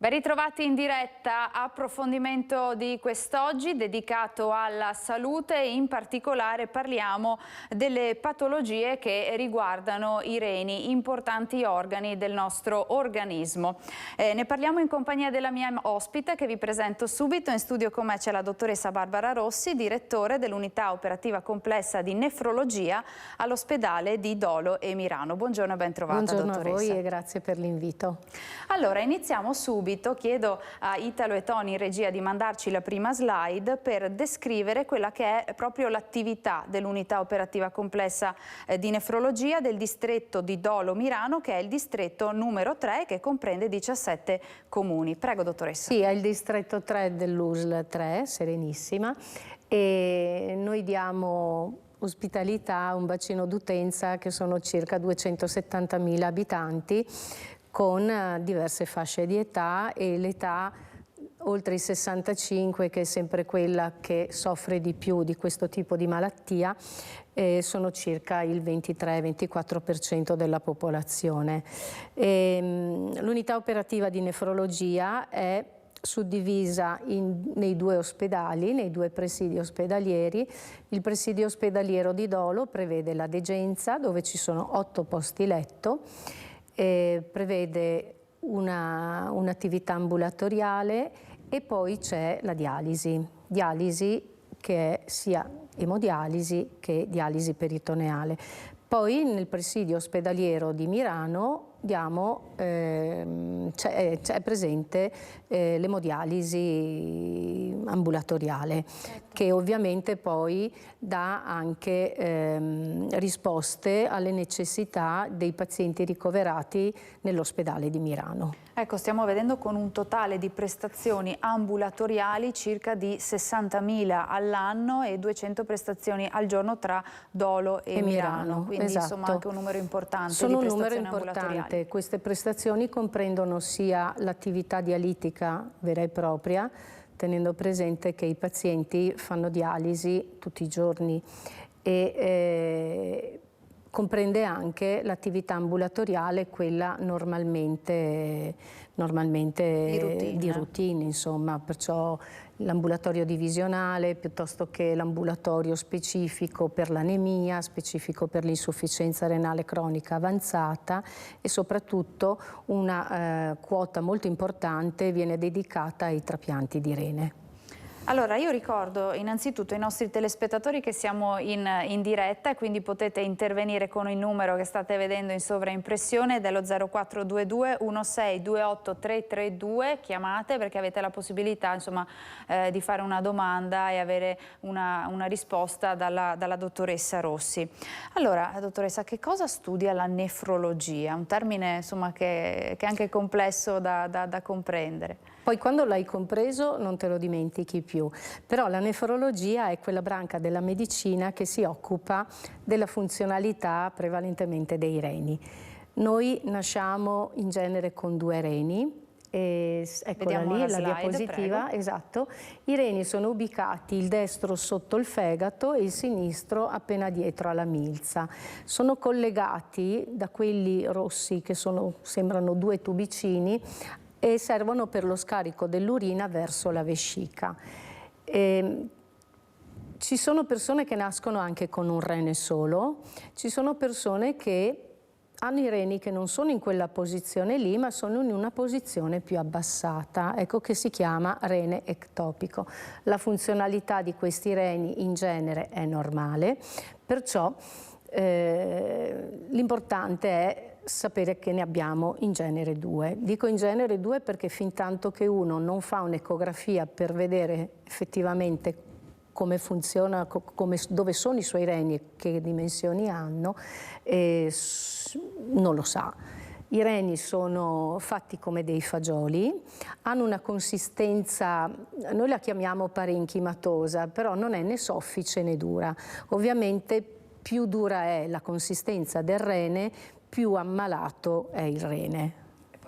Ben ritrovati in diretta, approfondimento di quest'oggi dedicato alla salute e in particolare parliamo delle patologie che riguardano i reni, importanti organi del nostro organismo. Ne parliamo in compagnia della mia ospite che vi presento subito. In studio con me c'è la dottoressa Barbara Rossi, direttore dell'unità operativa complessa di nefrologia all'ospedale di Dolo e Mirano. Buongiorno e ben trovata, Buongiorno dottoressa. a voi e grazie per l'invito. Allora, iniziamo subito. Chiedo a Italo e Toni in regia di mandarci la prima slide per descrivere quella che è proprio l'attività dell'unità operativa complessa di nefrologia del distretto di Dolo Mirano, che è il distretto numero 3 che comprende 17 comuni. Prego, dottoressa. Sì, è il distretto 3 dell'USL 3, Serenissima, e noi diamo ospitalità a un bacino d'utenza che sono circa 270.000 abitanti con diverse fasce di età, e l'età oltre i 65, che è sempre quella che soffre di più di questo tipo di malattia, sono circa il 23-24% della popolazione. L'unità operativa di nefrologia è suddivisa nei due ospedali, nei due presidi ospedalieri. Il presidio ospedaliero di Dolo prevede la degenza, dove ci sono 8 posti letto, prevede un'attività ambulatoriale, e poi c'è la dialisi che è sia emodialisi che dialisi peritoneale. Poi nel presidio ospedaliero di Mirano c'è presente l'emodialisi ambulatoriale, che ovviamente poi dà anche risposte alle necessità dei pazienti ricoverati nell'ospedale di Mirano. Ecco, stiamo vedendo con un totale di prestazioni ambulatoriali circa di 60.000 all'anno e 200 prestazioni al giorno tra Dolo e Mirano. Quindi esatto. Insomma anche un numero importante Sono di un numero prestazioni ambulatoriali. importante. Queste prestazioni comprendono sia l'attività dialitica vera e propria, tenendo presente che i pazienti fanno dialisi tutti i giorni, e comprende anche l'attività ambulatoriale, quella normalmente di routine, insomma, perciò l'ambulatorio divisionale piuttosto che l'ambulatorio specifico per l'anemia, specifico per l'insufficienza renale cronica avanzata, e soprattutto una quota molto importante viene dedicata ai trapianti di rene. Allora, io ricordo innanzitutto ai nostri telespettatori che siamo in diretta, e quindi potete intervenire con il numero che state vedendo in sovraimpressione dello 0422 1628 332. Chiamate perché avete la possibilità, insomma, di fare una domanda e avere una risposta dalla dottoressa Rossi. Allora, dottoressa, che cosa studia la nefrologia? Un termine, insomma, che è anche complesso da comprendere. Poi quando l'hai compreso non te lo dimentichi più, però la nefrologia è quella branca della medicina che si occupa della funzionalità prevalentemente dei reni. Noi nasciamo in genere con 2 reni, eccola lì la diapositiva, prego. Esatto. I reni sono ubicati, il destro sotto il fegato e il sinistro appena dietro alla milza. Sono collegati da quelli rossi, che sembrano 2 tubicini, e servono per lo scarico dell'urina verso la vescica. Ci sono persone che nascono anche con un rene solo, ci sono persone che hanno i reni che non sono in quella posizione lì, ma sono in una posizione più abbassata, ecco, che si chiama rene ectopico. La funzionalità di questi reni in genere è normale, perciò l'importante è sapere che ne abbiamo in genere 2. Dico in genere 2 perché fin tanto che uno non fa un'ecografia per vedere effettivamente come funziona, dove sono i suoi reni e che dimensioni hanno, non lo sa. I reni sono fatti come dei fagioli, hanno una consistenza, noi la chiamiamo parenchimatosa, però non è né soffice né dura. Ovviamente più dura è la consistenza del rene, più ammalato è il rene.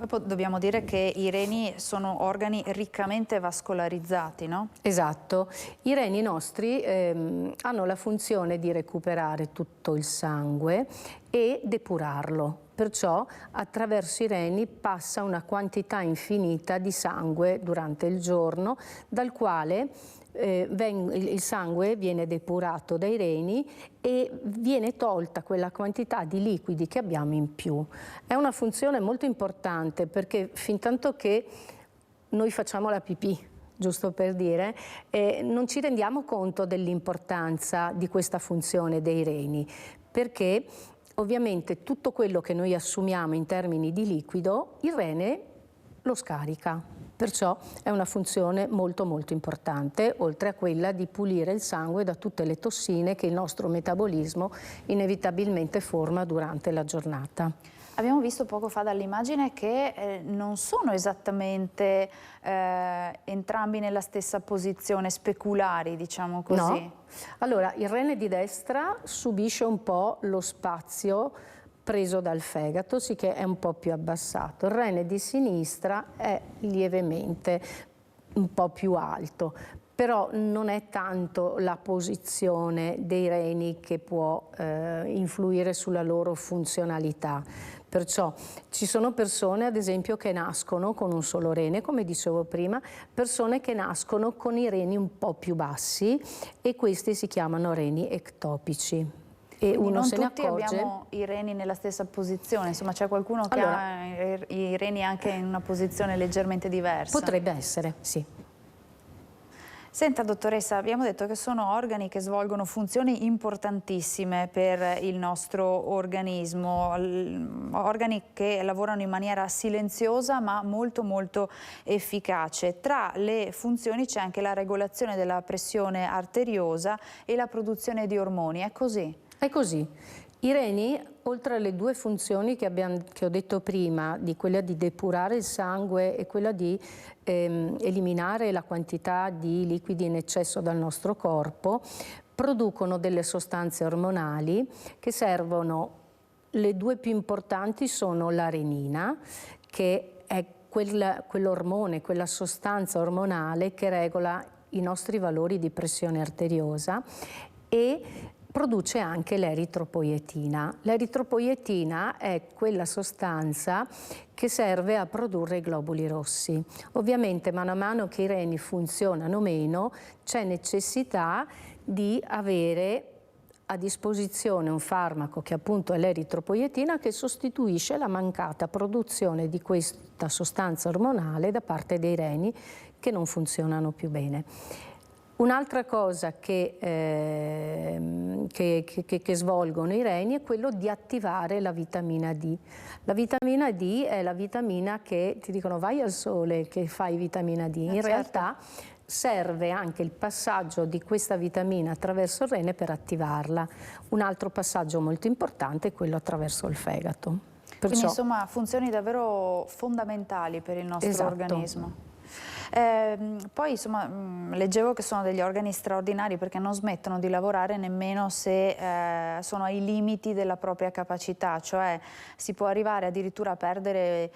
Poi dobbiamo dire che i reni sono organi riccamente vascolarizzati, no? Esatto, i reni nostri hanno la funzione di recuperare tutto il sangue e depurarlo, perciò attraverso i reni passa una quantità infinita di sangue durante il giorno, dal quale il sangue viene depurato dai reni e viene tolta quella quantità di liquidi che abbiamo in più. È una funzione molto importante perché fintanto che noi facciamo la pipì, giusto per dire, non ci rendiamo conto dell'importanza di questa funzione dei reni, perché ovviamente tutto quello che noi assumiamo in termini di liquido, il rene lo scarica. Perciò è una funzione molto molto importante, oltre a quella di pulire il sangue da tutte le tossine che il nostro metabolismo inevitabilmente forma durante la giornata. Abbiamo visto poco fa dall'immagine che non sono esattamente entrambi nella stessa posizione, speculari, diciamo così. No. Allora, il rene di destra subisce un po' lo spazio preso dal fegato, sì che è un po' più abbassato. Il rene di sinistra è lievemente un po' più alto, però non è tanto la posizione dei reni che può influire sulla loro funzionalità. Perciò ci sono persone, ad esempio, che nascono con un solo rene, come dicevo prima, persone che nascono con i reni un po' più bassi e questi si chiamano reni ectopici. E quindi uno non se ne tutti accorge. abbiamo i reni nella stessa posizione, insomma c'è qualcuno che ha i reni anche in una posizione leggermente diversa. Potrebbe essere, sì. Senta dottoressa, abbiamo detto che sono organi che svolgono funzioni importantissime per il nostro organismo, organi che lavorano in maniera silenziosa ma molto molto efficace. Tra le funzioni c'è anche la regolazione della pressione arteriosa e la produzione di ormoni, è così? È così. I reni, oltre alle due funzioni che ho detto prima, di quella di depurare il sangue e quella di eliminare la quantità di liquidi in eccesso dal nostro corpo, producono delle sostanze ormonali che servono. Le due più importanti sono la renina, che è quell'ormone, quella sostanza ormonale che regola i nostri valori di pressione arteriosa, e produce anche l'eritropoietina. L'eritropoietina è quella sostanza che serve a produrre i globuli rossi. Ovviamente man mano che i reni funzionano meno c'è necessità di avere a disposizione un farmaco che appunto è l'eritropoietina, che sostituisce la mancata produzione di questa sostanza ormonale da parte dei reni che non funzionano più bene. Un'altra cosa che svolgono i reni è quello di attivare la vitamina D. La vitamina D è la vitamina che ti dicono vai al sole che fai vitamina D. In realtà serve anche il passaggio di questa vitamina attraverso il rene per attivarla. Un altro passaggio molto importante è quello attraverso il fegato. Quindi insomma funzioni davvero fondamentali per il nostro organismo. Poi insomma leggevo che sono degli organi straordinari perché non smettono di lavorare nemmeno se sono ai limiti della propria capacità, cioè si può arrivare addirittura a perdere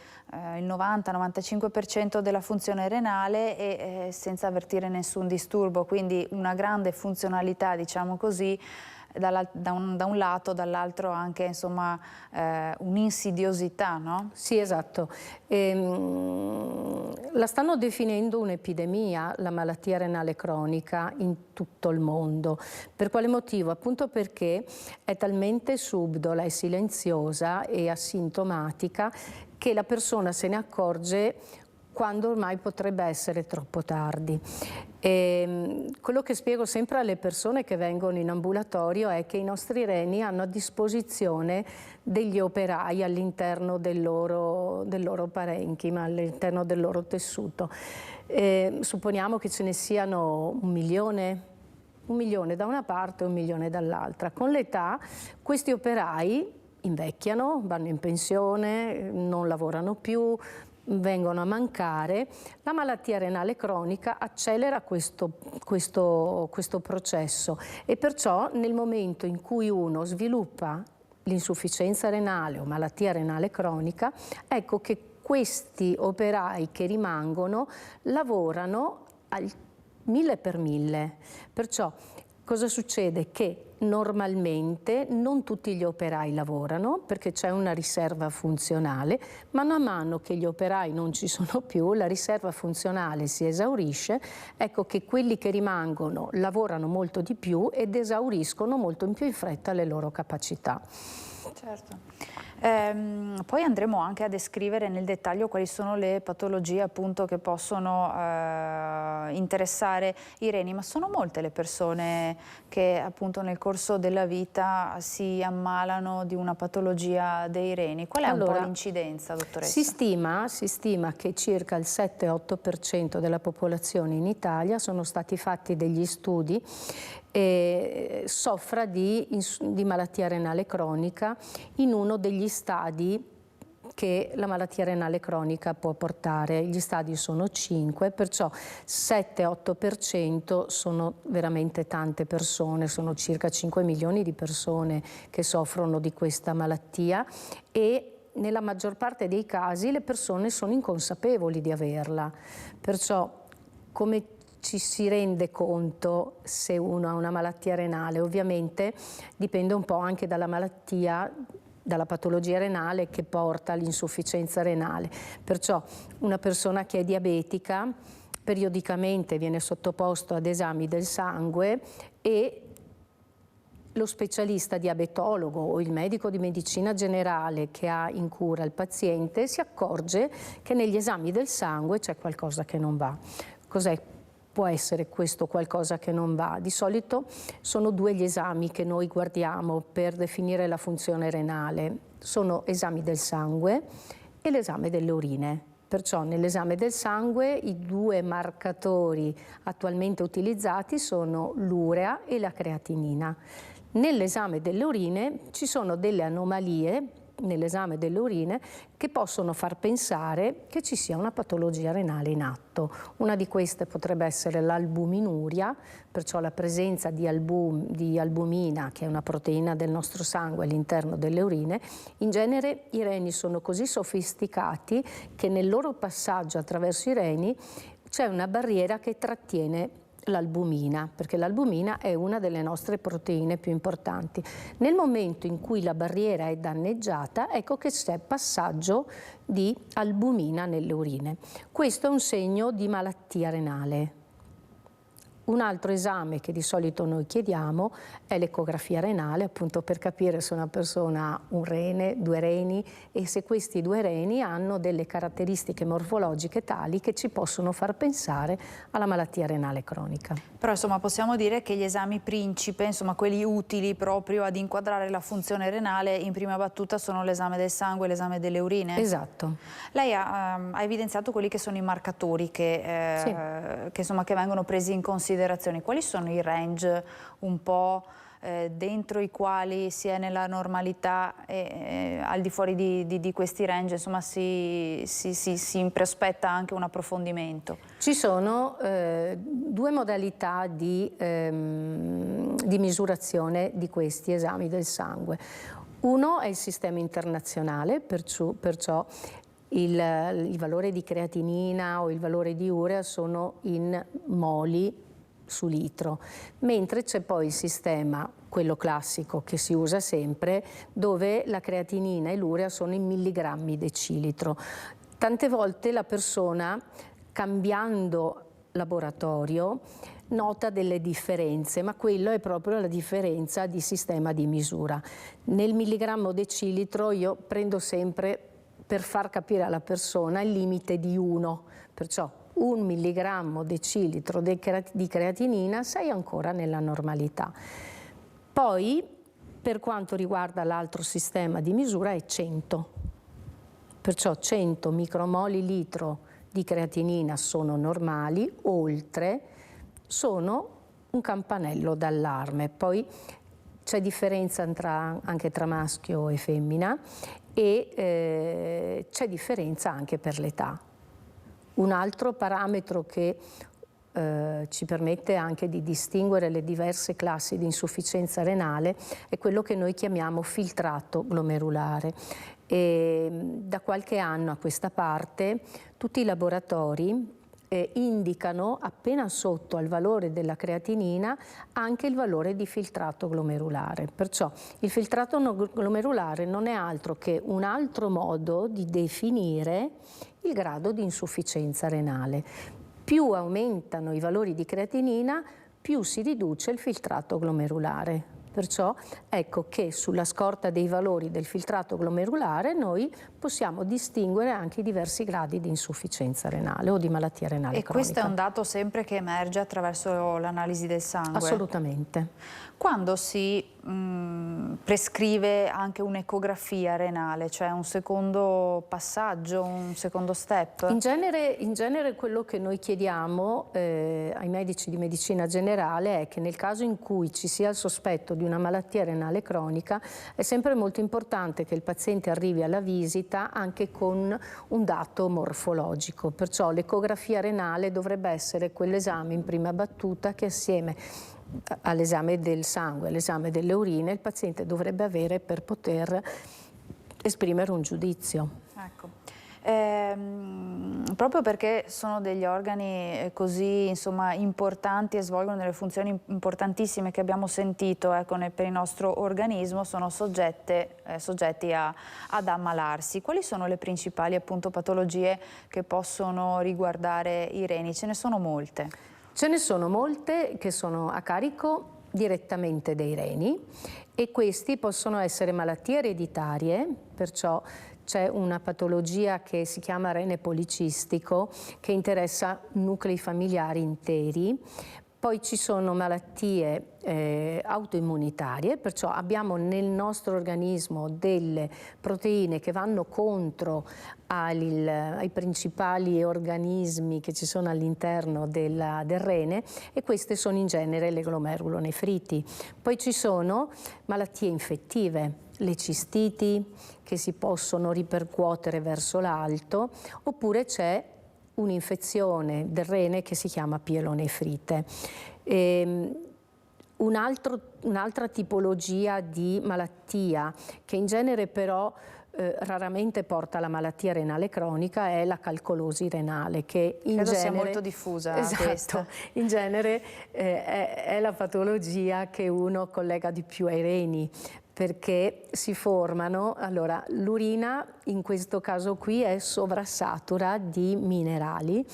il 90-95% della funzione renale e senza avvertire nessun disturbo, quindi una grande funzionalità, diciamo così, da un lato, dall'altro anche insomma un'insidiosità, no? Sì, esatto. La stanno definendo un'epidemia, la malattia renale cronica, in tutto il mondo. Per quale motivo? Appunto perché è talmente subdola e silenziosa e asintomatica che la persona se ne accorge quando ormai potrebbe essere troppo tardi. Quello che spiego sempre alle persone che vengono in ambulatorio è che i nostri reni hanno a disposizione degli operai all'interno del loro parenchima, all'interno del loro tessuto. Supponiamo che ce ne siano 1 milione da una parte e 1 milione dall'altra. Con l'età questi operai invecchiano, vanno in pensione, non lavorano più, vengono a mancare. La malattia renale cronica accelera questo processo e perciò nel momento in cui uno sviluppa l'insufficienza renale o malattia renale cronica, ecco che questi operai che rimangono lavorano al 1000 per 1000, perciò cosa succede? Che normalmente non tutti gli operai lavorano perché c'è una riserva funzionale, ma man mano che gli operai non ci sono più, la riserva funzionale si esaurisce, ecco che quelli che rimangono lavorano molto di più ed esauriscono molto in più in fretta le loro capacità. Certo. Poi andremo anche a descrivere nel dettaglio quali sono le patologie appunto che possono interessare i reni, ma sono molte le persone che appunto nel corso della vita si ammalano di una patologia dei reni. Qual è un po' l'incidenza, dottoressa? Si stima che circa il 7-8% della popolazione in Italia, sono stati fatti degli studi, soffra di malattia renale cronica in uno degli stadi che la malattia renale cronica può portare. Gli stadi sono 5, perciò 7-8% sono veramente tante persone, sono circa 5 milioni di persone che soffrono di questa malattia e nella maggior parte dei casi le persone sono inconsapevoli di averla. Perciò come ci si rende conto se uno ha una malattia renale? Ovviamente dipende un po' anche dalla malattia, dalla patologia renale che porta all'insufficienza renale. Perciò una persona che è diabetica periodicamente viene sottoposto ad esami del sangue e lo specialista diabetologo o il medico di medicina generale che ha in cura il paziente si accorge che negli esami del sangue c'è qualcosa che non va. Cos'è? Può essere questo qualcosa che non va. Di solito sono 2 gli esami che noi guardiamo per definire la funzione renale. Sono esami del sangue e l'esame delle urine. Perciò nell'esame del sangue i 2 marcatori attualmente utilizzati sono l'urea e la creatinina. Nell'esame delle urine ci sono delle anomalie nell'esame delle urine che possono far pensare che ci sia una patologia renale in atto. Una di queste potrebbe essere l'albuminuria, perciò la presenza di albumina, che è una proteina del nostro sangue all'interno delle urine. In genere i reni sono così sofisticati che nel loro passaggio attraverso i reni c'è una barriera che trattiene l'albumina, perché l'albumina è una delle nostre proteine più importanti. Nel momento in cui la barriera è danneggiata, ecco che c'è passaggio di albumina nelle urine. Questo è un segno di malattia renale. Un altro esame che di solito noi chiediamo è l'ecografia renale, appunto per capire se una persona ha un rene, 2 reni e se questi 2 reni hanno delle caratteristiche morfologiche tali che ci possono far pensare alla malattia renale cronica. Però insomma possiamo dire che gli esami principe, insomma quelli utili proprio ad inquadrare la funzione renale in prima battuta sono l'esame del sangue e l'esame delle urine? Esatto. Lei ha evidenziato quelli che sono i marcatori che vengono presi in considerazione. Quali sono i range un po' dentro i quali si è nella normalità e al di fuori di questi range insomma si prospetta anche un approfondimento? Ci sono 2 modalità di misurazione di questi esami del sangue. Uno è il sistema internazionale, perciò il valore di creatinina o il valore di urea sono in moli su litro, mentre c'è poi il sistema, quello classico che si usa sempre, dove la creatinina e l'urea sono in milligrammi decilitro. Tante volte la persona, cambiando laboratorio, nota delle differenze, ma quello è proprio la differenza di sistema di misura. Nel milligrammo decilitro io prendo sempre, per far capire alla persona, il limite di 1, perciò 1 milligrammo decilitro di creatinina sei ancora nella normalità. Poi per quanto riguarda l'altro sistema di misura è 100, perciò 100 micromoli litro di creatinina sono normali, oltre sono un campanello d'allarme. Poi c'è differenza anche tra maschio e femmina e c'è differenza anche per l'età. Un altro parametro che ci permette anche di distinguere le diverse classi di insufficienza renale, è quello che noi chiamiamo filtrato glomerulare. E da qualche anno a questa parte tutti i laboratori indicano appena sotto al valore della creatinina anche il valore di filtrato glomerulare. Perciò il filtrato glomerulare non è altro che un altro modo di definire il grado di insufficienza renale. Più aumentano i valori di creatinina, più si riduce il filtrato glomerulare. Perciò ecco che sulla scorta dei valori del filtrato glomerulare noi possiamo distinguere anche i diversi gradi di insufficienza renale o di malattia renale cronica. E questo è un dato sempre che emerge attraverso l'analisi del sangue? Assolutamente. Quando si prescrive anche un'ecografia renale, cioè un secondo passaggio, un secondo step? In genere quello che noi chiediamo ai medici di medicina generale è che nel caso in cui ci sia il sospetto di una malattia renale cronica è sempre molto importante che il paziente arrivi alla visita anche con un dato morfologico, perciò l'ecografia renale dovrebbe essere quell'esame in prima battuta che assieme all'esame del sangue, all'esame delle urine, il paziente dovrebbe avere per poter esprimere un giudizio. Ecco. Proprio perché sono degli organi così insomma, importanti e svolgono delle funzioni importantissime che abbiamo sentito per il nostro organismo, sono soggetti ad ammalarsi. Quali sono le principali appunto patologie che possono riguardare i reni? Ce ne sono molte. Ce ne sono molte che sono a carico direttamente dei reni e questi possono essere malattie ereditarie, perciò c'è una patologia che si chiama rene policistico che interessa nuclei familiari interi. Poi ci sono malattie autoimmunitarie, perciò abbiamo nel nostro organismo delle proteine che vanno contro ai principali organismi che ci sono all'interno del rene e queste sono in genere le glomerulonefriti. Poi ci sono malattie infettive, le cistiti che si possono ripercuotere verso l'alto, oppure c'è un'infezione del rene che si chiama pielonefrite. Un'altra tipologia di malattia che in genere però raramente porta alla malattia renale cronica è la calcolosi renale, che in Credo genere sia molto diffusa. Esatto, questa. in genere è la patologia che uno collega di più ai reni, perché si formano, allora l'urina in questo caso qui è sovrassatura di minerali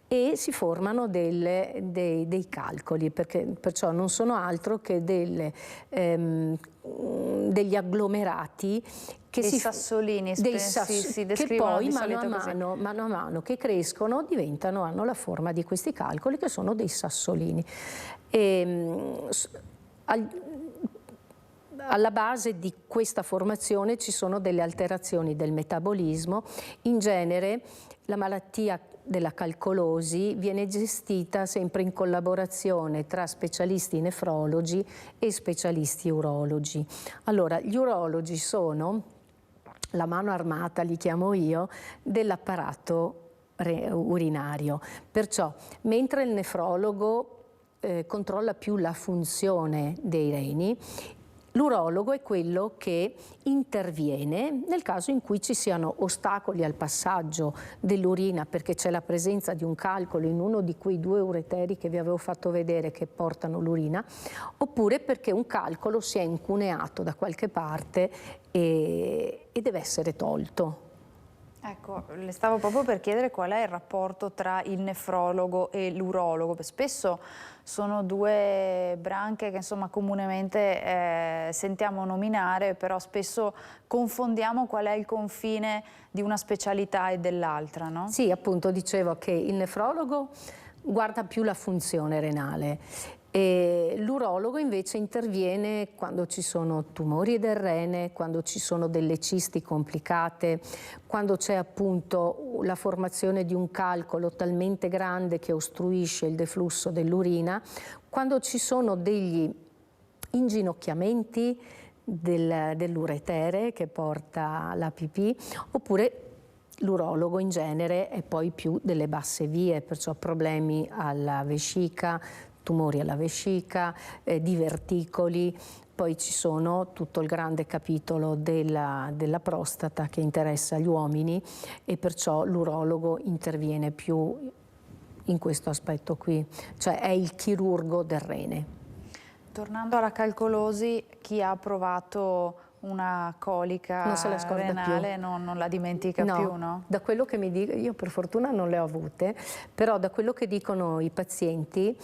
e si formano dei calcoli, perciò non sono altro che degli agglomerati che sassolini, si che poi di mano a mano che crescono hanno la forma di questi calcoli che sono dei sassolini. Alla base di questa formazione ci sono delle alterazioni del metabolismo. In genere la malattia della calcolosi viene gestita sempre in collaborazione tra specialisti nefrologi e specialisti urologi. Allora, gli urologi sono la mano armata, li chiamo io, dell'apparato urinario. Perciò, mentre il nefrologo controlla più la funzione dei reni, l'urologo è quello che interviene nel caso in cui ci siano ostacoli al passaggio dell'urina perché c'è la presenza di un calcolo in uno di quei 2 ureteri che vi avevo fatto vedere che portano l'urina, oppure perché un calcolo si è incuneato da qualche parte e deve essere tolto. Ecco, le stavo proprio per chiedere qual è il rapporto tra il nefrologo e l'urologo. Spesso sono 2 branche che insomma comunemente sentiamo nominare, però spesso confondiamo qual è il confine di una specialità e dell'altra, no? Sì, appunto dicevo che il nefrologo guarda più la funzione renale e l'urologo invece interviene quando ci sono tumori del rene, quando ci sono delle cisti complicate, quando c'è appunto la formazione di un calcolo talmente grande che ostruisce il deflusso dell'urina, quando ci sono degli inginocchiamenti dell'uretere che porta la pipì, oppure L'urologo in genere è poi più delle basse vie, perciò problemi alla vescica, tumori alla vescica, diverticoli. Poi ci sono tutto il grande capitolo della prostata che interessa gli uomini e perciò l'urologo interviene più in questo aspetto qui, cioè è il chirurgo del rene. Tornando alla calcolosi, chi ha provato una colica non se la scorda renale più. non la dimentica più, no? Da quello che mi dicono, io per fortuna non le ho avute, però da quello che dicono i pazienti,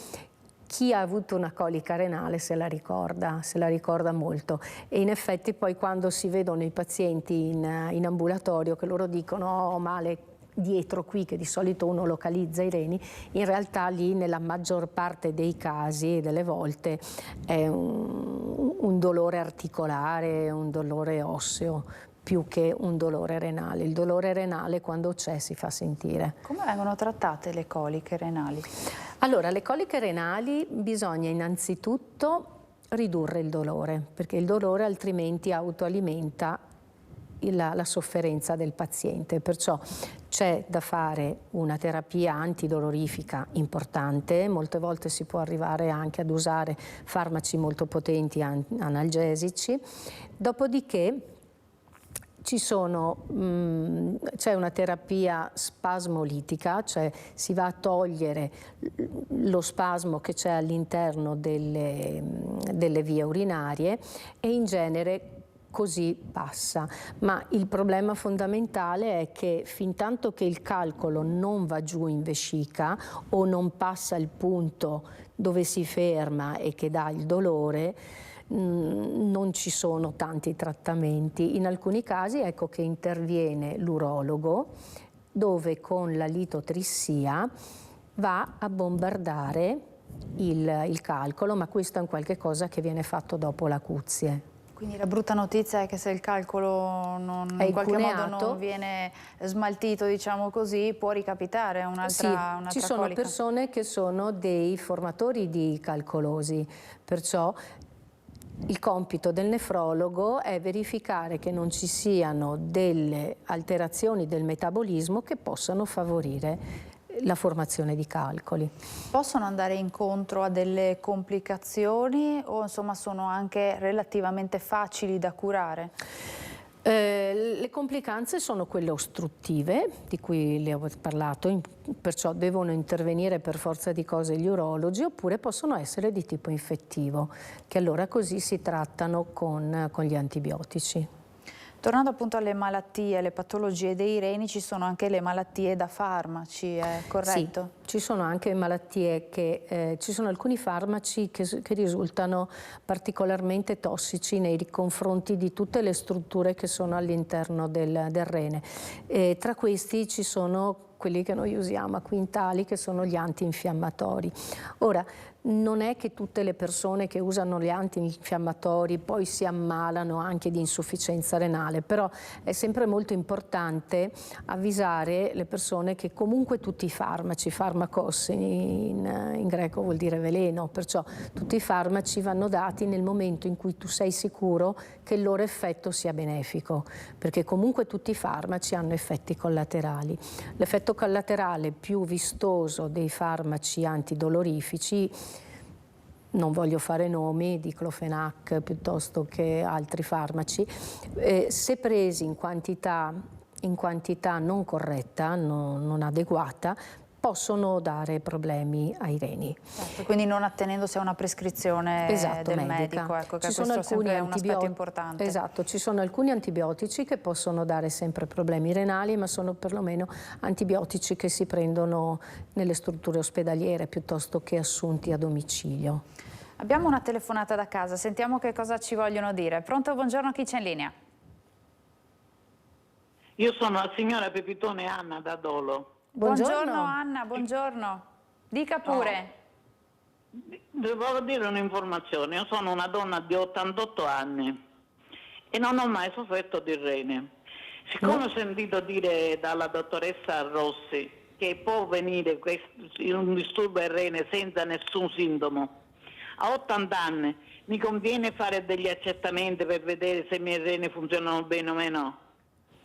chi ha avuto una colica renale se la ricorda molto, e in effetti poi quando si vedono i pazienti in ambulatorio che loro dicono ho male dietro qui, che di solito uno localizza i reni, in realtà lì nella maggior parte dei casi, delle volte, è un dolore articolare, un dolore osseo, più che un dolore renale. Il dolore renale quando c'è si fa sentire. Come vengono trattate le coliche renali? Allora, le coliche renali bisogna innanzitutto ridurre il dolore, perché il dolore altrimenti autoalimenta la sofferenza del paziente, perciò c'è da fare una terapia antidolorifica importante, molte volte si può arrivare anche ad usare farmaci molto analgesici, dopodiché c'è una terapia spasmolitica, cioè si va a togliere lo spasmo che c'è all'interno delle vie urinarie e in genere così passa, ma il problema fondamentale è che fintanto che il calcolo non va giù in vescica o non passa il punto dove si ferma e che dà il dolore, non ci sono tanti trattamenti. In alcuni casi ecco che interviene l'urologo, dove con la litotrissia va a bombardare il calcolo, ma questo è un qualche cosa che viene fatto dopo l'acuzie. Quindi la brutta notizia è che se il calcolo in qualche modo non viene smaltito, diciamo così, può ricapitare un'altra ci sono colica. Persone che sono dei formatori di calcolosi, perciò il compito del nefrologo è verificare che non ci siano delle alterazioni del metabolismo che possano favorire la formazione di calcoli. Possono andare incontro a delle complicazioni o insomma sono anche relativamente facili da curare? Le complicanze sono quelle ostruttive, di cui le ho parlato, perciò devono intervenire per forza di cose gli urologi, oppure possono essere di tipo infettivo, che allora così si trattano con gli antibiotici. Tornando appunto alle malattie, alle patologie dei reni, ci sono anche le malattie da farmaci, è corretto? Sì, ci sono anche malattie ci sono alcuni farmaci che risultano particolarmente tossici nei confronti di tutte le strutture che sono all'interno del rene. Tra questi ci sono quelli che noi usiamo a quintali, che sono gli antinfiammatori. Ora, non è che tutte le persone che usano gli antinfiammatori poi si ammalano anche di insufficienza renale, però è sempre molto importante avvisare le persone che comunque tutti i farmaci, pharmakos in greco vuol dire veleno, perciò tutti i farmaci vanno dati nel momento in cui tu sei sicuro che il loro effetto sia benefico, perché comunque tutti i farmaci hanno effetti collaterali. L'effetto collaterale più vistoso dei farmaci antidolorifici, non voglio fare nomi, diclofenac piuttosto che altri farmaci, se presi in quantità non corretta, non adeguata, possono dare problemi ai reni. Certo, quindi non attenendosi a una prescrizione del medico, ecco, che questo sempre è un aspetto importante. Esatto, ci sono alcuni antibiotici che possono dare sempre problemi renali, ma sono perlomeno antibiotici che si prendono nelle strutture ospedaliere piuttosto che assunti a domicilio. Abbiamo una telefonata da casa, sentiamo che cosa ci vogliono dire. Pronto, buongiorno, chi c'è in linea? Io sono la signora Pepitone Anna da Dolo. Buongiorno Anna, buongiorno. Dica pure. Devo dire un'informazione. Io sono una donna di 88 anni e non ho mai sofferto di rene. Siccome ho sentito dire dalla dottoressa Rossi che può venire un disturbo al rene senza nessun sintomo, a 80 anni mi conviene fare degli accertamenti per vedere se i miei reni funzionano bene o meno?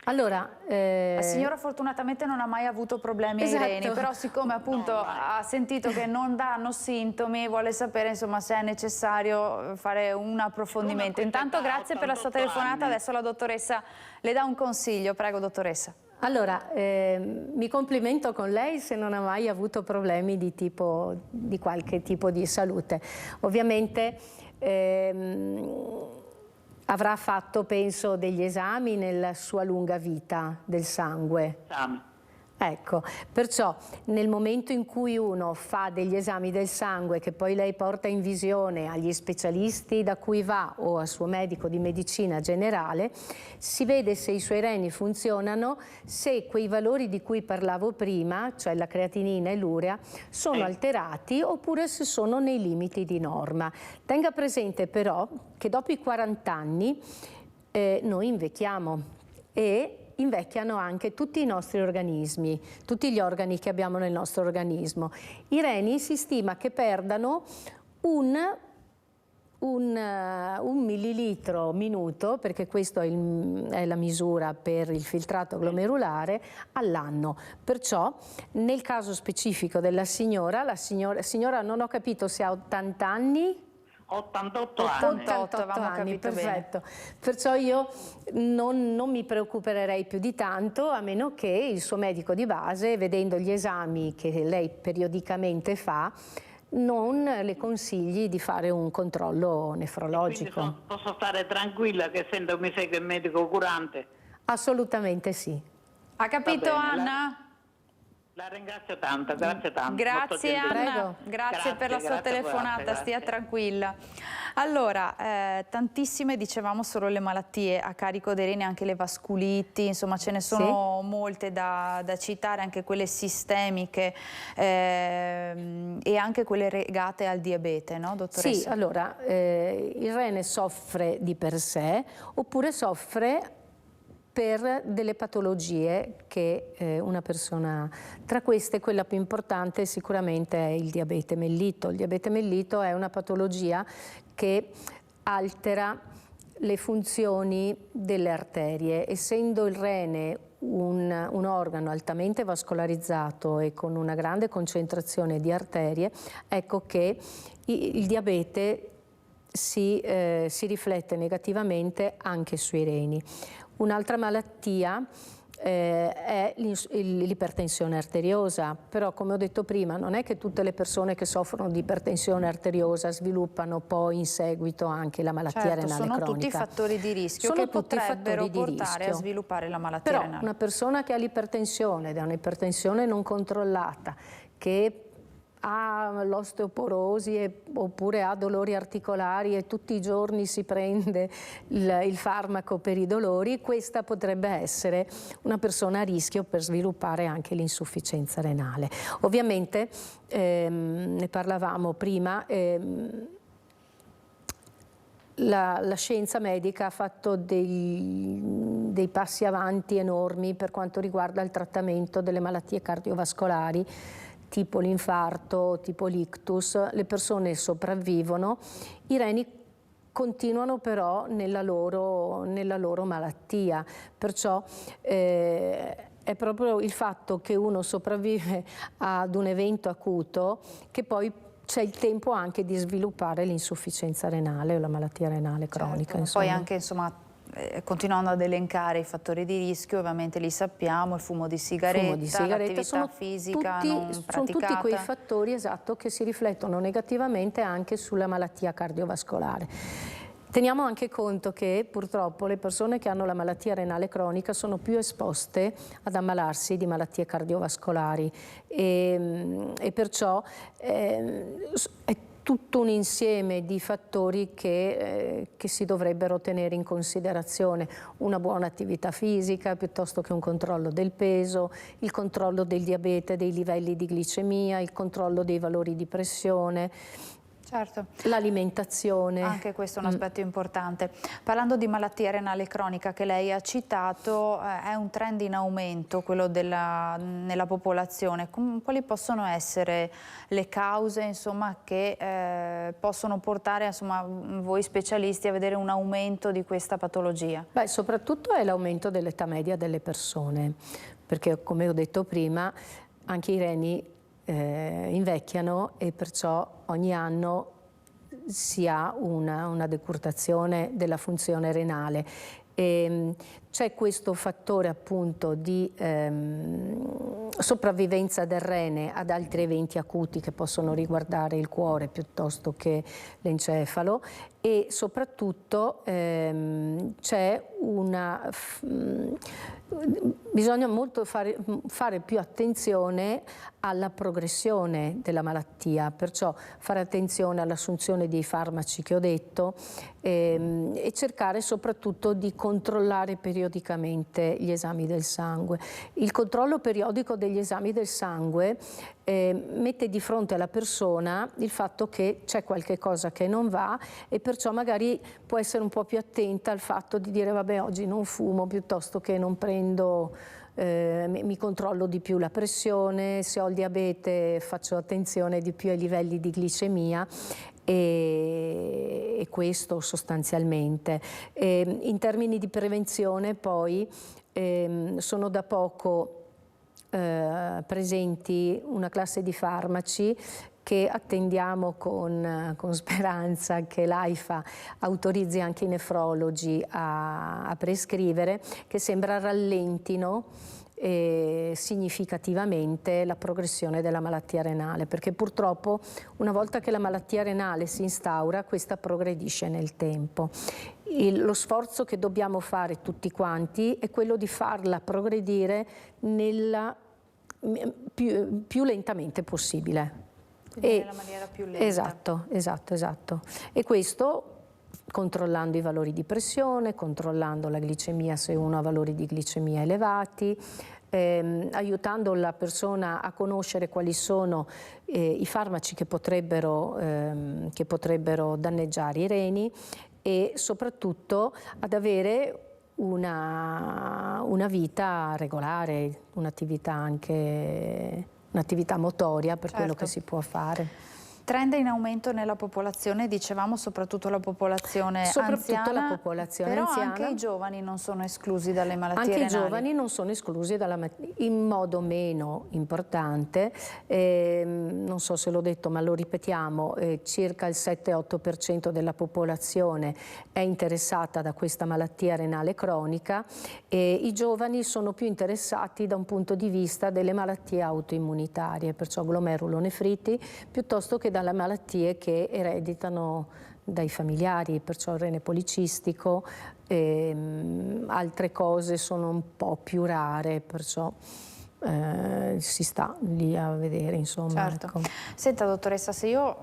Allora, La signora fortunatamente non ha mai avuto problemi ai reni, Esatto. però siccome appunto ha sentito che non danno sintomi, vuole sapere insomma se è necessario fare un approfondimento. Intanto grazie per la sua telefonata, adesso la dottoressa le dà un consiglio, prego dottoressa. allora, mi complimento con lei se non ha mai avuto problemi di qualche tipo di salute. Ovviamente avrà fatto, penso, degli esami nella sua lunga vita del sangue. Ecco, perciò nel momento in cui uno fa degli esami del sangue che poi lei porta in visione agli specialisti da cui va o al suo medico di medicina generale, si vede se i suoi reni funzionano, se quei valori di cui parlavo prima, cioè la creatinina e l'urea, sono alterati oppure se sono nei limiti di norma. Tenga presente però che dopo i 40 anni noi invecchiamo e invecchiano anche tutti i nostri organismi, tutti gli organi che abbiamo nel nostro organismo. I reni si stima che perdano un millilitro minuto, perché questa è la misura per il filtrato glomerulare, all'anno. Perciò nel caso specifico della signora, la signora non ho capito se ha 80 anni, 88 anni. 88, avevamo anni, capito perfetto. Perciò io non mi preoccuperei più di tanto, a meno che il suo medico di base, vedendo gli esami che lei periodicamente fa, non le consigli di fare un controllo nefrologico. Quindi posso stare tranquilla che essendo mi segue il medico curante? Assolutamente sì. Ha capito bene, Anna? La ringrazio tanto, grazie tanto. Grazie molto gentile. Anna, grazie per la sua grazie a voi, telefonata, grazie. stia tranquilla. Allora, tantissime, dicevamo, solo le malattie a carico dei reni, anche le vasculiti, insomma ce ne sono molte da citare, anche quelle sistemiche e anche quelle legate al diabete, no dottoressa? Sì, allora il rene soffre di per sé oppure soffre per delle patologie che una persona, tra queste quella più importante sicuramente è il diabete mellito. Il diabete mellito è una patologia che altera le funzioni delle arterie, essendo il rene un organo altamente vascolarizzato e con una grande concentrazione di arterie, ecco che il diabete si riflette negativamente anche sui reni. Un'altra malattia è l'ipertensione arteriosa, però come ho detto prima non è che tutte le persone che soffrono di ipertensione arteriosa sviluppano poi in seguito anche la malattia renale sono cronica. Tutti fattori di rischio Sono che tutti potrebbero fattori di portare rischio. a sviluppare la malattia Però renale. una persona che ha l'ipertensione ed è un'ipertensione non controllata, che ha l'osteoporosi oppure ha dolori articolari e tutti i giorni si prende il farmaco per i dolori, questa potrebbe essere una persona a rischio per sviluppare anche l'insufficienza renale. Ovviamente, ne parlavamo prima, la scienza medica ha fatto dei passi avanti enormi per quanto riguarda il trattamento delle malattie cardiovascolari, tipo l'infarto, tipo l'ictus. Le persone sopravvivono, i reni continuano però nella loro malattia, perciò è proprio il fatto che uno sopravvive ad un evento acuto che poi c'è il tempo anche di sviluppare l'insufficienza renale o la malattia renale cronica. Certo, poi anche insomma continuando ad elencare i fattori di rischio, ovviamente li sappiamo, il fumo di sigaretta, l'attività fisica non praticata. Sono tutti quei fattori, esatto, che si riflettono negativamente anche sulla malattia cardiovascolare. Teniamo anche conto che purtroppo le persone che hanno la malattia renale cronica sono più esposte ad ammalarsi di malattie cardiovascolari e perciò è tutto un insieme di fattori che si dovrebbero tenere in considerazione. Una buona attività fisica piuttosto che un controllo del peso, il controllo del diabete, dei livelli di glicemia, il controllo dei valori di pressione. Certo. L'alimentazione. Anche questo è un aspetto importante. Parlando di malattia renale cronica che lei ha citato, è un trend in aumento quello nella popolazione. Quali possono essere le cause, insomma, che possono portare, insomma, voi specialisti a vedere un aumento di questa patologia? Beh, soprattutto è l'aumento dell'età media delle persone, perché come ho detto prima anche i reni invecchiano e perciò ogni anno si ha una decurtazione della funzione renale. C'è questo fattore appunto di sopravvivenza del rene ad altri eventi acuti che possono riguardare il cuore piuttosto che l'encefalo, e soprattutto c'è bisogna molto fare più attenzione alla progressione della malattia, perciò fare attenzione all'assunzione dei farmaci che ho detto e cercare soprattutto di controllare periodicamente gli esami del sangue. Il controllo periodico degli esami del sangue mette di fronte alla persona il fatto che c'è qualche cosa che non va e perciò magari può essere un po' più attenta al fatto di dire vabbè, oggi non fumo piuttosto che non prendo, mi controllo di più la pressione, se ho il diabete faccio attenzione di più ai livelli di glicemia e questo sostanzialmente. In termini di prevenzione poi sono da poco presenti una classe di farmaci che attendiamo con speranza che l'AIFA autorizzi anche i nefrologi a prescrivere, che sembra rallentino significativamente la progressione della malattia renale, perché purtroppo una volta che la malattia renale si instaura, questa progredisce nel tempo. Lo sforzo che dobbiamo fare tutti quanti è quello di farla progredire più lentamente possibile. Quindi nella maniera più lenta. Esatto. E questo controllando i valori di pressione, controllando la glicemia se uno ha valori di glicemia elevati, aiutando la persona a conoscere quali sono i farmaci che potrebbero danneggiare i reni e soprattutto ad avere una vita regolare, un'attività motoria per quello che si può fare. Trend in aumento nella popolazione, dicevamo soprattutto la popolazione anziana, però anche i giovani non sono esclusi dalle malattie renali. Anche i giovani non sono esclusi in modo meno importante, non so se l'ho detto ma lo ripetiamo, circa il 7-8% della popolazione è interessata da questa malattia renale cronica e i giovani sono più interessati da un punto di vista delle malattie autoimmunitarie, perciò glomerulonefriti, piuttosto che dalle malattie che ereditano dai familiari, perciò il rene policistico, altre cose sono un po' più rare, perciò si sta lì a vedere, insomma. Certo. Ecco. Senta dottoressa, se io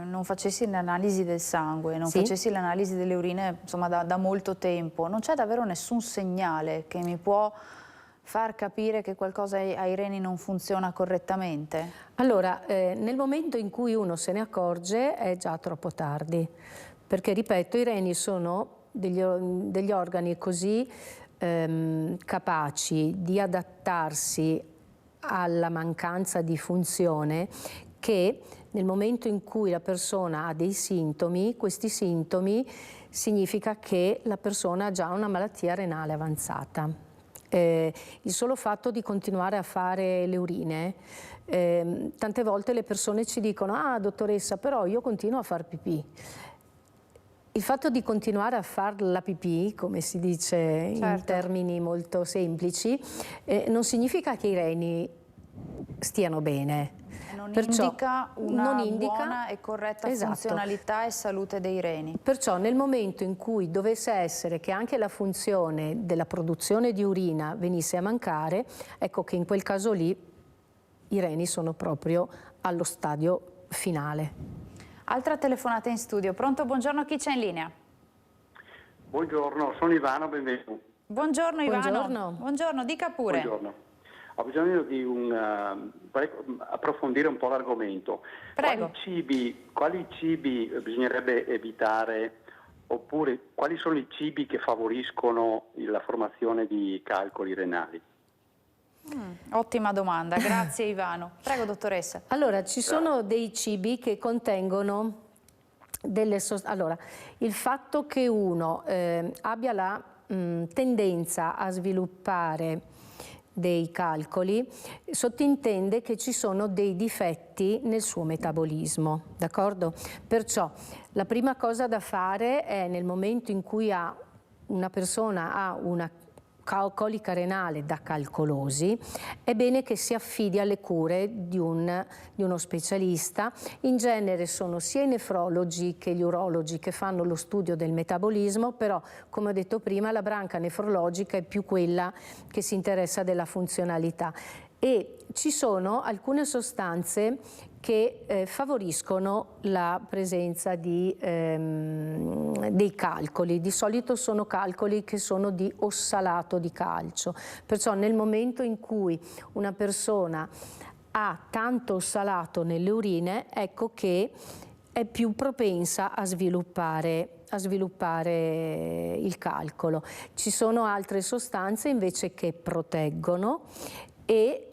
non facessi l'analisi del sangue, non facessi l'analisi delle urine, insomma da molto tempo, non c'è davvero nessun segnale che mi può far capire che qualcosa ai reni non funziona correttamente? Allora, nel momento in cui uno se ne accorge è già troppo tardi, perché ripeto, i reni sono degli organi così capaci di adattarsi alla mancanza di funzione che nel momento in cui la persona ha dei sintomi, questi sintomi significa che la persona ha già una malattia renale avanzata. Il solo fatto di continuare a fare le urine, tante volte le persone ci dicono ah dottoressa però io continuo a far pipì. Il fatto di continuare a fare la pipì, come si dice in termini molto semplici, non significa che i reni stiano bene. Indica una buona e corretta funzionalità e salute dei reni. Perciò nel momento in cui dovesse essere che anche la funzione della produzione di urina venisse a mancare, ecco che in quel caso lì i reni sono proprio allo stadio finale. Altra telefonata in studio. Pronto, buongiorno, chi c'è in linea? Buongiorno, sono Ivano, benvenuto. Buongiorno Ivano. Buongiorno, dica pure. Buongiorno. Ho bisogno di vorrei approfondire un po' l'argomento. Prego. Quali cibi bisognerebbe evitare, oppure quali sono i cibi che favoriscono la formazione di calcoli renali? Ottima domanda, grazie Ivano. Prego dottoressa. Allora, ci sono dei cibi che contengono delle sostanze. Allora, il fatto che uno abbia la tendenza a sviluppare dei calcoli sottintende che ci sono dei difetti nel suo metabolismo, d'accordo? Perciò la prima cosa da fare è, nel momento in cui una persona ha una colica renale da calcolosi, è bene che si affidi alle cure di uno specialista. In genere sono sia i nefrologi che gli urologi che fanno lo studio del metabolismo, però come ho detto prima la branca nefrologica è più quella che si interessa della funzionalità. E ci sono alcune sostanze che favoriscono la presenza dei calcoli. Di solito sono calcoli che sono di ossalato di calcio, perciò nel momento in cui una persona ha tanto ossalato nelle urine, ecco che è più propensa a sviluppare il calcolo. Ci sono altre sostanze invece che proteggono e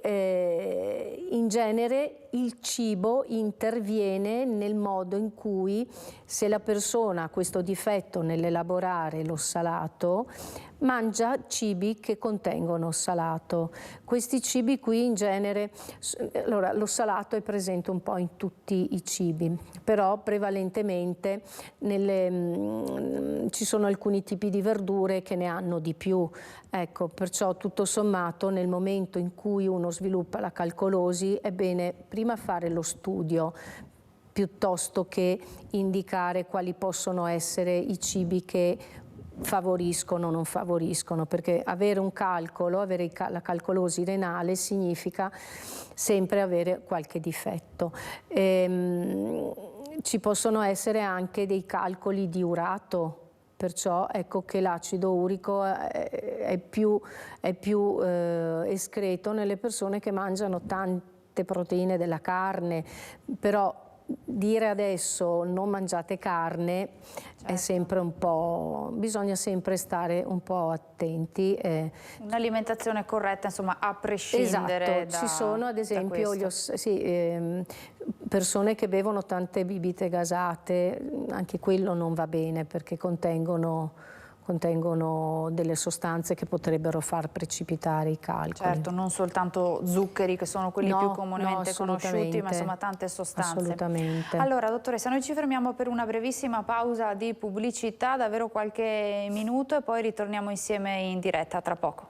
in genere il cibo interviene nel modo in cui, se la persona ha questo difetto nell'elaborare l'ossalato, mangia cibi che contengono ossalato. Questi cibi qui in genere, allora l'ossalato è presente un po' in tutti i cibi, però prevalentemente ci sono alcuni tipi di verdure che ne hanno di più. Ecco, perciò tutto sommato nel momento in cui uno sviluppa la calcolosi è bene prima fare lo studio piuttosto che indicare quali possono essere i cibi che favoriscono o non favoriscono, perché avere un calcolo, avere la calcolosi renale significa sempre avere qualche difetto. Ci possono essere anche dei calcoli di urato, perciò ecco che l'acido urico è più escreto nelle persone che mangiano tante proteine della carne, però dire adesso non mangiate carne è sempre un po', bisogna sempre stare un po' attenti. Un'alimentazione corretta, insomma, a prescindere esatto, ci sono ad esempio persone che bevono tante bibite gasate, anche quello non va bene perché contengono delle sostanze che potrebbero far precipitare i calcoli. Certo, non soltanto zuccheri che sono quelli più comunemente conosciuti, ma insomma tante sostanze. Assolutamente. Allora dottoressa, noi ci fermiamo per una brevissima pausa di pubblicità, davvero qualche minuto, e poi ritorniamo insieme in diretta tra poco.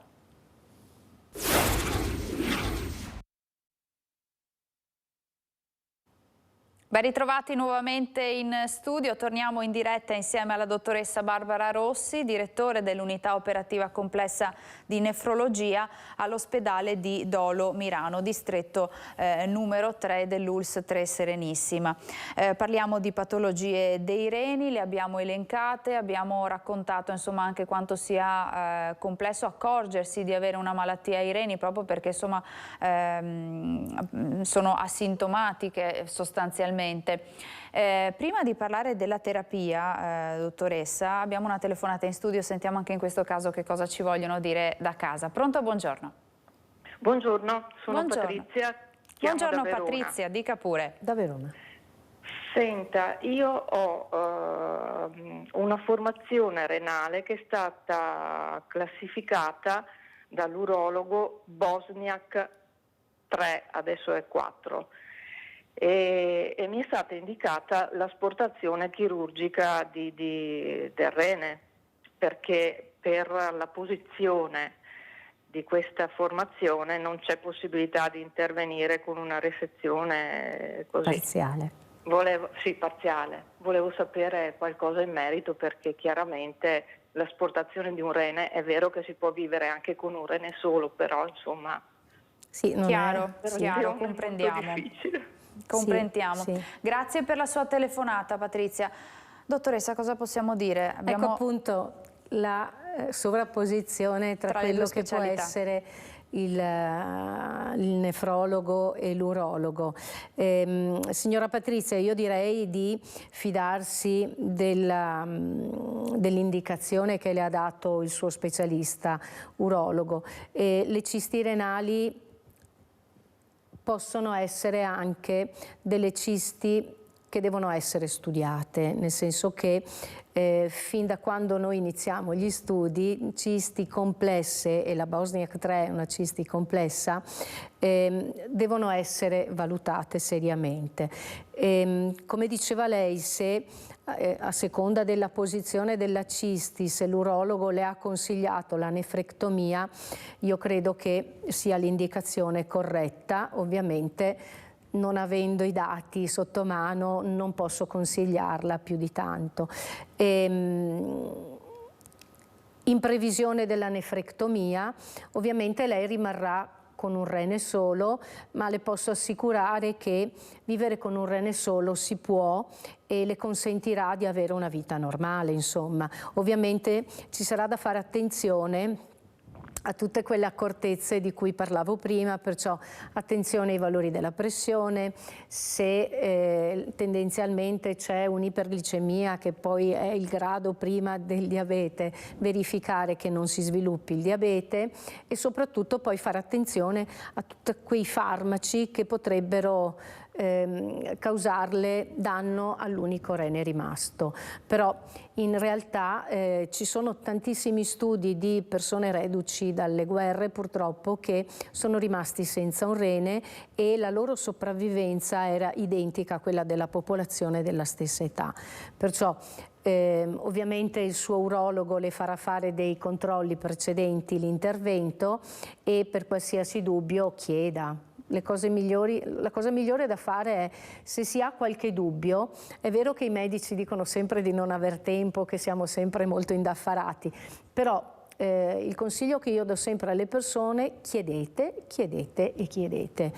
Ben ritrovati nuovamente in studio, torniamo in diretta insieme alla dottoressa Barbara Rossi, direttore dell'unità operativa complessa di nefrologia all'ospedale di Dolo Mirano, distretto numero 3 dell'ULSS 3 Serenissima. Parliamo di patologie dei reni, le abbiamo elencate, abbiamo raccontato insomma anche quanto sia complesso accorgersi di avere una malattia ai reni, proprio perché insomma sono asintomatiche sostanzialmente. Prima di parlare della terapia, dottoressa, abbiamo una telefonata in studio, sentiamo anche in questo caso che cosa ci vogliono dire da casa. Pronto, buongiorno. Buongiorno, sono Buongiorno. Patrizia. Buongiorno Patrizia, dica pure. Da Verona. Senta, io ho una formazione renale che è stata classificata dall'urologo Bosniak 3, adesso è 4. E mi è stata indicata l'asportazione chirurgica del rene, perché per la posizione di questa formazione non c'è possibilità di intervenire con una resezione così. Parziale. Parziale. Volevo sapere qualcosa in merito, perché chiaramente l'asportazione di un rene è vero che si può vivere anche con un rene solo, però insomma... Sì, non Chiaro, è... chiaro, comprendiamo. Comprendiamo. Sì. Grazie per la sua telefonata, Patrizia. Dottoressa, cosa possiamo dire? Ecco appunto la sovrapposizione tra quello che può essere il nefrologo e l'urologo. Signora Patrizia, io direi di fidarsi dell'indicazione che le ha dato il suo specialista urologo. Le cisti renali possono essere anche delle cisti che devono essere studiate, nel senso che fin da quando noi iniziamo gli studi, cisti complesse, e la Bosniak 3 è una cisti complessa, devono essere valutate seriamente. Come diceva lei, se a seconda della posizione della cisti, se l'urologo le ha consigliato la nefrectomia, io credo che sia l'indicazione corretta. Ovviamente, non avendo i dati sotto mano, non posso consigliarla più di tanto. In previsione della nefrectomia, ovviamente lei rimarrà con un rene solo, ma le posso assicurare che vivere con un rene solo si può e le consentirà di avere una vita normale, insomma. Ovviamente ci sarà da fare attenzione a tutte quelle accortezze di cui parlavo prima, perciò attenzione ai valori della pressione, se tendenzialmente c'è un'iperglicemia che poi è il grado prima del diabete, verificare che non si sviluppi il diabete e soprattutto poi fare attenzione a tutti quei farmaci che potrebbero causarle danno all'unico rene rimasto. Però in realtà ci sono tantissimi studi di persone reduci dalle guerre purtroppo che sono rimasti senza un rene e la loro sopravvivenza era identica a quella della popolazione della stessa età. Perciò ovviamente il suo urologo le farà fare dei controlli precedenti l'intervento e per qualsiasi dubbio chieda. La cosa migliore da fare è, se si ha qualche dubbio, è vero che i medici dicono sempre di non aver tempo, che siamo sempre molto indaffarati, però il consiglio che io do sempre alle persone: chiedete, chiedete e chiedete.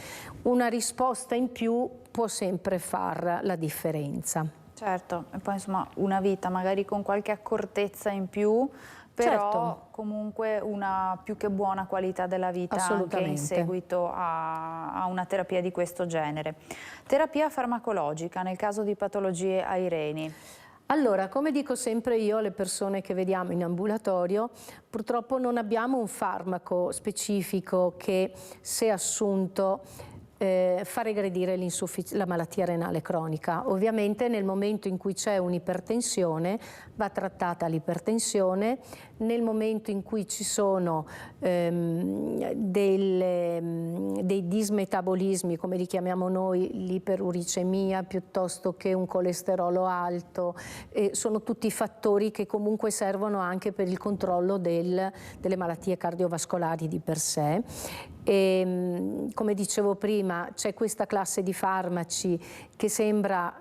Una risposta in più può sempre far la differenza. Certo, e poi insomma una vita magari con qualche accortezza in più, però certo, comunque una più che buona qualità della vita anche in seguito a una terapia di questo genere. Terapia farmacologica nel caso di patologie ai reni. Allora, come dico sempre io alle persone che vediamo in ambulatorio, purtroppo non abbiamo un farmaco specifico che, se assunto, fa regredire la malattia renale cronica. Ovviamente nel momento in cui c'è un'ipertensione va trattata l'ipertensione, nel momento in cui ci sono dei dismetabolismi, come li chiamiamo noi, l'iperuricemia piuttosto che un colesterolo alto, sono tutti fattori che comunque servono anche per il controllo delle malattie cardiovascolari di per sé. E, come dicevo prima, c'è questa classe di farmaci che sembra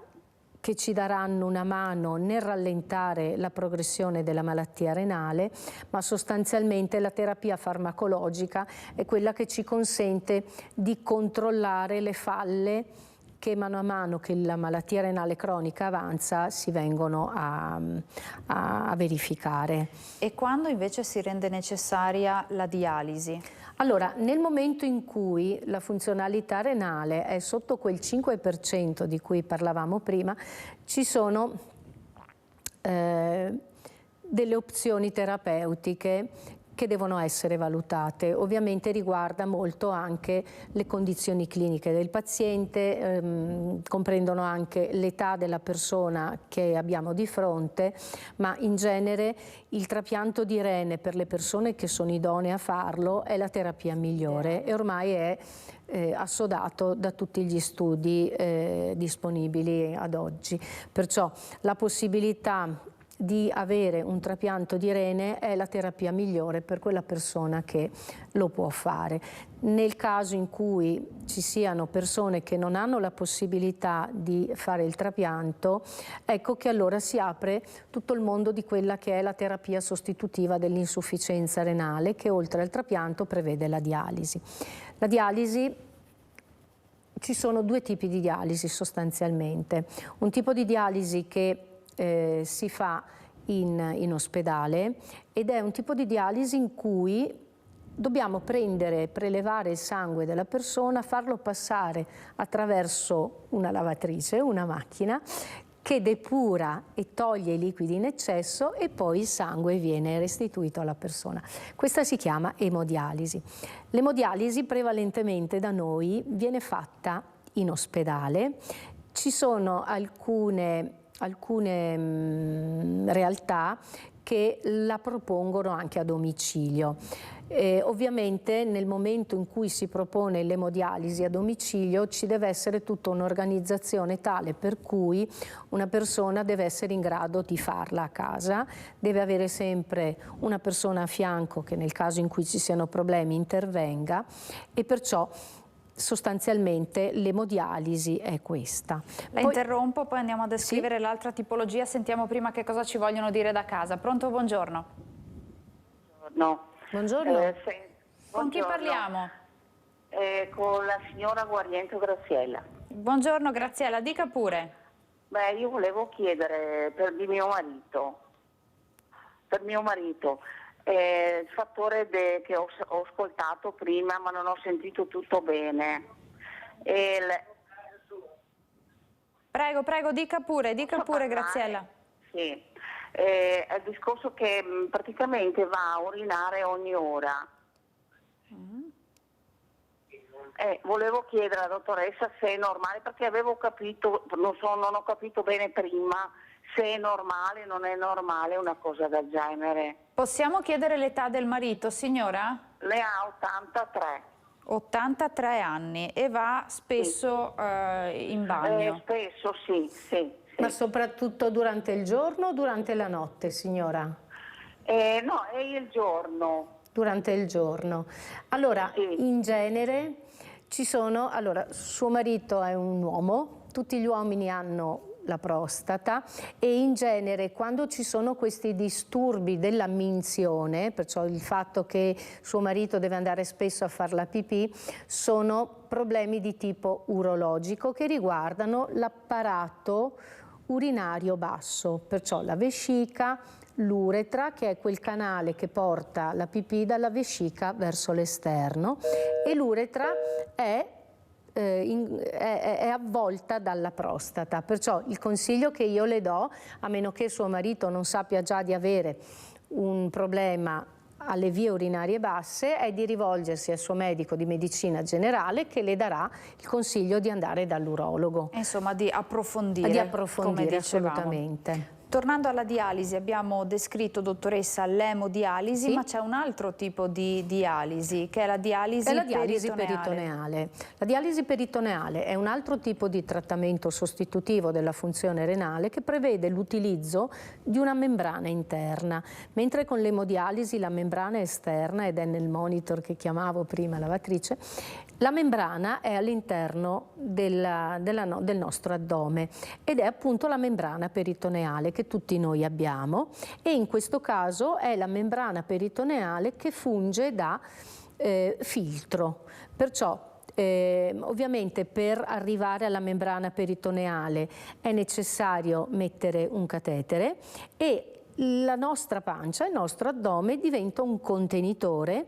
che ci daranno una mano nel rallentare la progressione della malattia renale, ma sostanzialmente la terapia farmacologica è quella che ci consente di controllare le falle che mano a mano che la malattia renale cronica avanza si vengono a verificare. E quando invece si rende necessaria la dialisi? Allora, nel momento in cui la funzionalità renale è sotto quel 5% di cui parlavamo prima, ci sono delle opzioni terapeutiche che devono essere valutate. Ovviamente riguarda molto anche le condizioni cliniche del paziente, comprendono anche l'età della persona che abbiamo di fronte, ma in genere il trapianto di rene per le persone che sono idonee a farlo è la terapia migliore e ormai è assodato da tutti gli studi disponibili ad oggi. Perciò la possibilità di avere un trapianto di rene è la terapia migliore per quella persona che lo può fare. Nel caso in cui ci siano persone che non hanno la possibilità di fare il trapianto, ecco che allora si apre tutto il mondo di quella che è la terapia sostitutiva dell'insufficienza renale, che oltre al trapianto prevede la dialisi. La dialisi, ci sono due tipi di dialisi sostanzialmente. Un tipo di dialisi che si fa in ospedale ed è un tipo di dialisi in cui dobbiamo prelevare il sangue della persona, farlo passare attraverso una lavatrice, una macchina, che depura e toglie i liquidi in eccesso e poi il sangue viene restituito alla persona. Questa si chiama emodialisi. L'emodialisi prevalentemente da noi viene fatta in ospedale. Ci sono alcune realtà che la propongono anche a domicilio. Ovviamente nel momento in cui si propone l'emodialisi a domicilio ci deve essere tutta un'organizzazione tale per cui una persona deve essere in grado di farla a casa, deve avere sempre una persona a fianco che nel caso in cui ci siano problemi intervenga, e perciò sostanzialmente l'emodialisi è questa. La interrompo, poi andiamo a descrivere l'altra tipologia. Sentiamo prima che cosa ci vogliono dire da casa. Pronto, buongiorno. No. Buongiorno. Con chi parliamo? Con la signora Guariento Graziella. Buongiorno Graziella, dica pure. Beh, io volevo chiedere per mio marito, il fattore che ho ascoltato prima ma non ho sentito tutto bene. Prego, dica pure Graziella. Sì, è il discorso che praticamente va a urinare ogni ora. Volevo chiedere alla dottoressa se è normale, perché avevo capito, non ho capito bene prima se è normale o non è normale una cosa del genere. Possiamo chiedere l'età del marito, signora? Lei ha 83. 83 anni e va spesso in bagno? Spesso, sì. Ma soprattutto durante il giorno o durante la notte, signora? No, è il giorno. Durante il giorno. Allora, sì. In genere ci sono... Allora, suo marito è un uomo, tutti gli uomini hanno la prostata e in genere quando ci sono questi disturbi della minzione, perciò il fatto che suo marito deve andare spesso a fare la pipì, sono problemi di tipo urologico che riguardano l'apparato urinario basso, perciò la vescica, l'uretra, che è quel canale che porta la pipì dalla vescica verso l'esterno, e l'uretra è avvolta dalla prostata, perciò il consiglio che io le do, a meno che suo marito non sappia già di avere un problema alle vie urinarie basse, è di rivolgersi al suo medico di medicina generale che le darà il consiglio di andare dall'urologo. Insomma, di approfondire, come dicevamo. Assolutamente. Tornando alla dialisi, abbiamo descritto, dottoressa, l'emodialisi, ma c'è un altro tipo di dialisi, che è la dialisi peritoneale. La dialisi peritoneale è un altro tipo di trattamento sostitutivo della funzione renale che prevede l'utilizzo di una membrana interna, mentre con l'emodialisi la membrana è esterna ed è nel monitor che chiamavo prima lavatrice. La membrana è all'interno del nostro addome ed è appunto la membrana peritoneale che tutti noi abbiamo, e in questo caso è la membrana peritoneale che funge da filtro. Perciò ovviamente per arrivare alla membrana peritoneale è necessario mettere un catetere e la nostra pancia, il nostro addome diventa un contenitore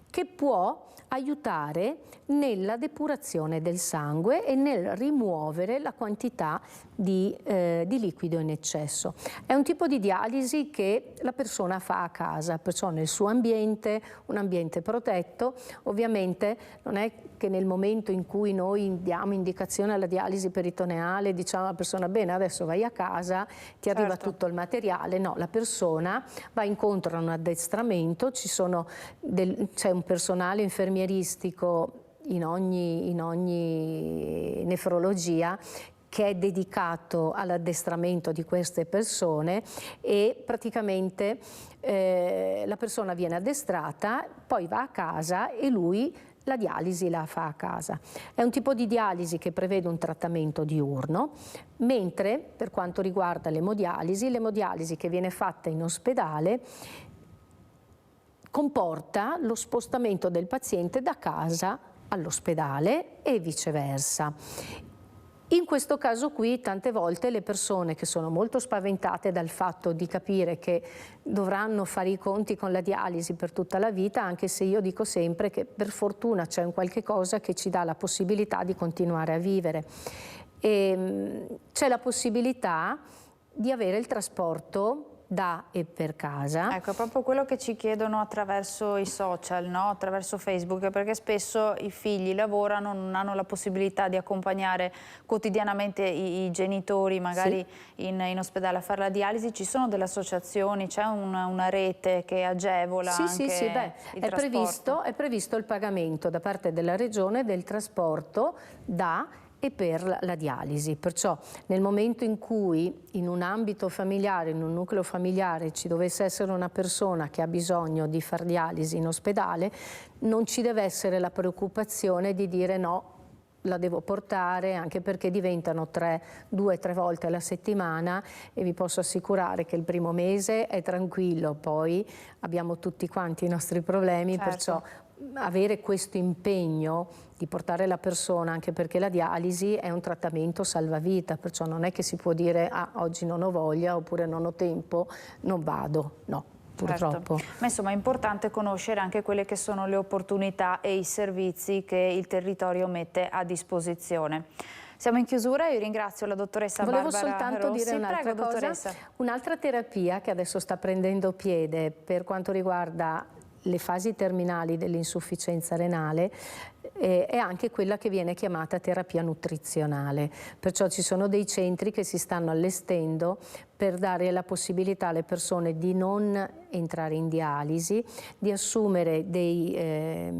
che può aiutare nella depurazione del sangue e nel rimuovere la quantità di liquido in eccesso. È un tipo di dialisi che la persona fa a casa, perciò nel suo ambiente, un ambiente protetto. Ovviamente non è che nel momento in cui noi diamo indicazione alla dialisi peritoneale diciamo alla persona bene adesso vai a casa, ti arriva tutto il materiale. No, la persona va incontro a un addestramento, c'è un personale infermieristico in ogni nefrologia che è dedicato all'addestramento di queste persone e praticamente la persona viene addestrata, poi va a casa e lui la dialisi la fa a casa. È un tipo di dialisi che prevede un trattamento diurno, mentre per quanto riguarda l'emodialisi che viene fatta in ospedale comporta lo spostamento del paziente da casa all'ospedale e viceversa. In questo caso qui tante volte le persone che sono molto spaventate dal fatto di capire che dovranno fare i conti con la dialisi per tutta la vita, anche se io dico sempre che per fortuna c'è un qualche cosa che ci dà la possibilità di continuare a vivere. C'è la possibilità di avere il trasporto da e per casa. Ecco, è proprio quello che ci chiedono attraverso i social, no? Attraverso Facebook, perché spesso i figli lavorano, non hanno la possibilità di accompagnare quotidianamente i genitori magari in ospedale a fare la dialisi. Ci sono delle associazioni, c'è una rete che agevola anche il trasporto? È previsto il pagamento da parte della Regione del trasporto da e per la dialisi, perciò nel momento in cui in un ambito familiare, in un nucleo familiare ci dovesse essere una persona che ha bisogno di far dialisi in ospedale, non ci deve essere la preoccupazione di dire no, la devo portare, anche perché diventano 2-3 volte alla settimana e vi posso assicurare che il primo mese è tranquillo, poi abbiamo tutti quanti i nostri problemi, certo. Perciò avere questo impegno di portare la persona, anche perché la dialisi è un trattamento salvavita, perciò non è che si può dire oggi non ho voglia oppure non ho tempo, non vado, no. Purtroppo. Certo. Ma insomma è importante conoscere anche quelle che sono le opportunità e i servizi che il territorio mette a disposizione. Siamo in chiusura, io ringrazio la dottoressa Barbara Rossi. Volevo soltanto dire un'altra cosa, un'altra terapia che adesso sta prendendo piede per quanto riguarda le fasi terminali dell'insufficienza renale è anche quella che viene chiamata terapia nutrizionale, perciò ci sono dei centri che si stanno allestendo per dare la possibilità alle persone di non entrare in dialisi, di assumere delle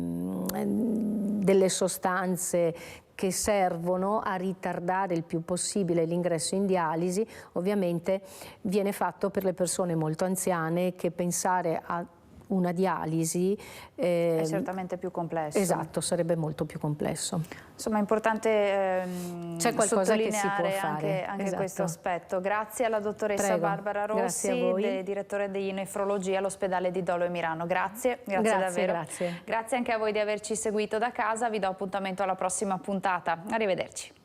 sostanze che servono a ritardare il più possibile l'ingresso in dialisi. Ovviamente viene fatto per le persone molto anziane che pensare a una dialisi è certamente più complesso. Esatto, sarebbe molto più complesso. Insomma è importante c'è qualcosa che si può fare anche esatto. questo aspetto. Grazie alla dottoressa Barbara Rossi, direttore di nefrologia all'ospedale di Dolo e Mirano. Grazie davvero. Grazie anche a voi di averci seguito da casa, vi do appuntamento alla prossima puntata. Arrivederci.